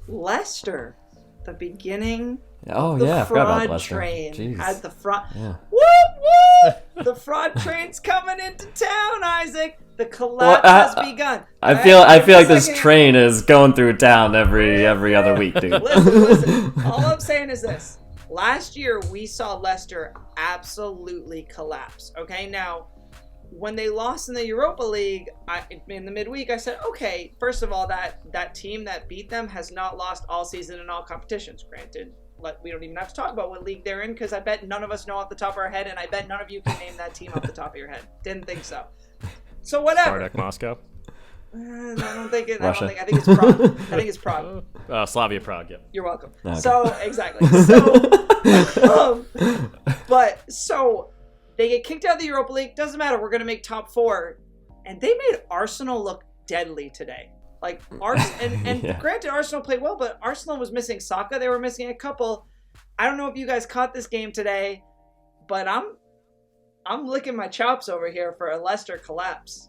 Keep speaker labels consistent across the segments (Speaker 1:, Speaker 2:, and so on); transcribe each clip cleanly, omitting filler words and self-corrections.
Speaker 1: Leicester, the beginning.
Speaker 2: Oh
Speaker 1: the
Speaker 2: yeah, I forgot about
Speaker 1: fraud
Speaker 2: Leicester.
Speaker 1: train
Speaker 2: Jeez.
Speaker 1: had the fraud.
Speaker 2: Yeah.
Speaker 1: Whoop whoop! The fraud train's coming into town, Isaac. The collapse has begun.
Speaker 2: I feel like this train is going through town every other week, dude.
Speaker 1: Listen. All I'm saying is this. Last year, we saw Leicester absolutely collapse. Okay, now, when they lost in the Europa League in the midweek, I said, okay, first of all, that team that beat them has not lost all season in all competitions. Granted, we don't even have to talk about what league they're in because I bet none of us know off the top of our head, and I bet none of you can name that team off the top of your head. Didn't think so. So whatever.
Speaker 3: Spartak Moscow.
Speaker 1: I don't think it.
Speaker 2: Russia.
Speaker 1: I think it's Prague. I think it's Prague.
Speaker 3: Slavia Prague. Yeah.
Speaker 1: You're welcome.
Speaker 2: Okay.
Speaker 1: So exactly. So, so they get kicked out of the Europa League. Doesn't matter. We're gonna make top 4, and they made Arsenal look deadly today. Like and
Speaker 2: Yeah.
Speaker 1: Granted, Arsenal played well, but Arsenal was missing Saka. They were missing a couple. I don't know if you guys caught this game today, but I'm licking my chops over here for a Leicester collapse.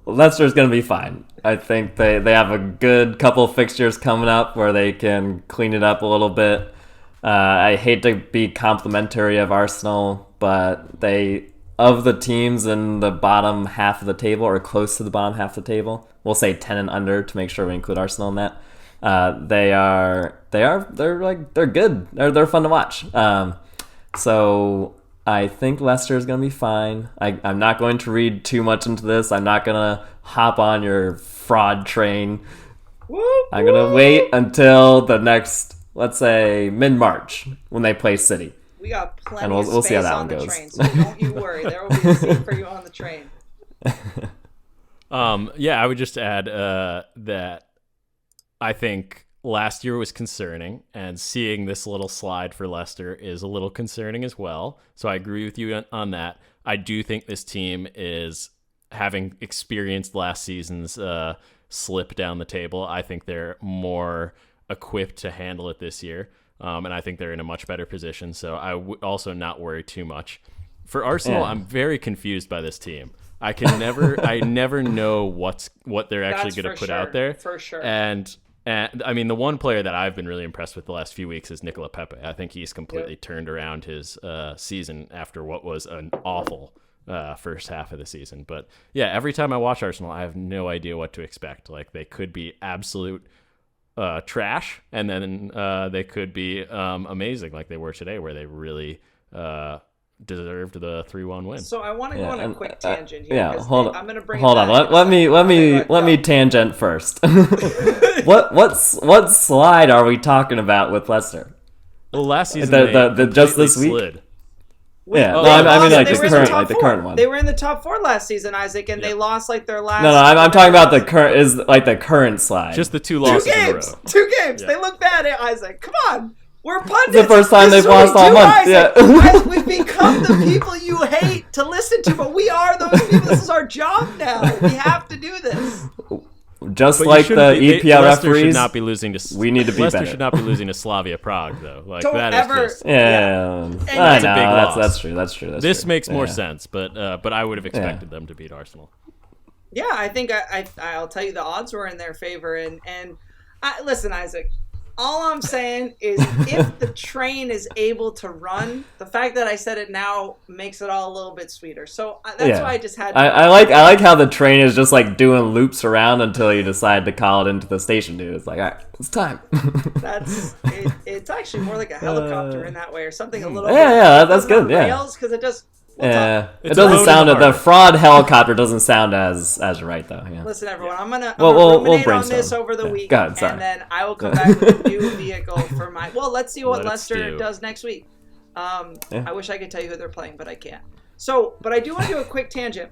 Speaker 2: Leicester's gonna be fine. I think they have a good couple fixtures coming up where they can clean it up a little bit. I hate to be complimentary of Arsenal, but of the teams in the bottom half of the table or close to the bottom half of the table, we'll say 10 and under to make sure we include Arsenal in that. They're good. They're fun to watch. So I think Leicester is going to be fine. I'm not going to read too much into this. I'm not going to hop on your fraud train. I'm going to wait until the next, let's say, mid-March when they play City.
Speaker 1: We got plenty
Speaker 2: And
Speaker 1: of
Speaker 2: we'll see how
Speaker 1: space
Speaker 2: that
Speaker 1: on
Speaker 2: one
Speaker 1: the
Speaker 2: goes.
Speaker 1: train, so don't you worry. There will be a seat for you on the train.
Speaker 3: Yeah, I would just add that I think last year was concerning, and seeing this little slide for Leicester is a little concerning as well. So I agree with you on that. I do think this team is having experienced last season's slip down the table. I think they're more equipped to handle it this year, and I think they're in a much better position. So I would also not worry too much. For Arsenal, I'm very confused by this team. I never know what they're actually going to put out there.
Speaker 1: For sure.
Speaker 3: And I mean, the one player that I've been really impressed with the last few weeks is Nicola Pepe. I think he's completely turned around his season after what was an awful first half of the season. But yeah, every time I watch Arsenal, I have no idea what to expect. Like, they could be absolute trash, and then they could be amazing like they were today, where they really deserved the 3-1 win.
Speaker 1: So I want to go on a quick tangent here.
Speaker 2: Yeah, hold on.
Speaker 1: I'm going to bring.
Speaker 2: Hold on. Let me tangent first. What slide are we talking about with Leicester?
Speaker 3: Well, last season
Speaker 2: the just this week.
Speaker 3: Slid.
Speaker 2: Yeah,
Speaker 1: I mean
Speaker 2: like the current one.
Speaker 1: They were in the top 4 last season, Isaac, and they lost like their last.
Speaker 2: No, I'm talking about the current slide.
Speaker 3: Just the 2 losses in a row.
Speaker 1: 2 games. Yeah. They look bad, Isaac. Come on. We're pundits.
Speaker 2: It's the first time they've lost all month. Yeah.
Speaker 1: We've become the people you hate to listen to, but we are those people. This is our job now. We have to do this.
Speaker 2: Just
Speaker 3: but
Speaker 2: like the EPL
Speaker 3: Leicester
Speaker 2: referees,
Speaker 3: should not be losing to.
Speaker 2: We need to be
Speaker 3: Leicester
Speaker 2: better.
Speaker 3: should not be losing to Slavia Prague, though. Like,
Speaker 1: Don't
Speaker 3: that
Speaker 1: ever.
Speaker 3: is just,
Speaker 2: I
Speaker 3: That's
Speaker 2: know.
Speaker 3: a big loss.
Speaker 2: That's true. That's true.
Speaker 3: This makes more sense, but I would have expected them to beat Arsenal.
Speaker 1: Yeah, I think I'll tell you the odds were in their favor, and listen, Isaac. All I'm saying is, if the train is able to run, the fact that I said it now makes it all a little bit sweeter. So that's why I just had.
Speaker 2: I like how the train is just like doing loops around until you decide to call it into the station, dude. It's like, all right, it's time.
Speaker 1: It's actually more like a helicopter in that way, or something a little.
Speaker 2: Yeah, that's good.
Speaker 1: Rails, because it does.
Speaker 2: It doesn't sound. The fraud helicopter doesn't sound as right though. Yeah.
Speaker 1: Listen, everyone, I'm gonna
Speaker 2: we'll
Speaker 1: ruminate on this over the week, and then I will come back with a new vehicle for my. Well, let's see what Leicester does next week. I wish I could tell you who they're playing, but I can't. So, but I do want to do a quick tangent.